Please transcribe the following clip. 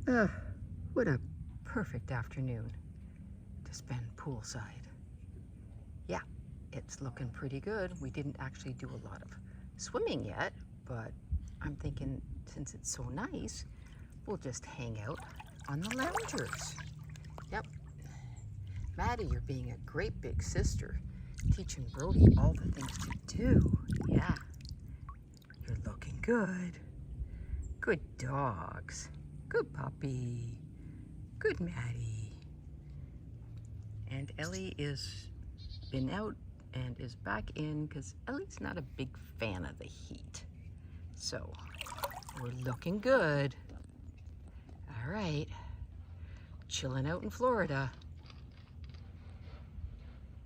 What a perfect afternoon to spend poolside. Yeah, it's looking pretty good. We didn't actually do a lot of swimming yet, but I'm thinking since it's so nice, we'll just hang out on the loungers. Yep. Maddie, you're being a great big sister, teaching Brodie all the things to do. Yeah. You're looking good. Good dogs. Good puppy. Good Maddie. And Ellie is been out and is back in because Ellie's not a big fan of the heat. So we're looking good. All right. Chilling out in Florida.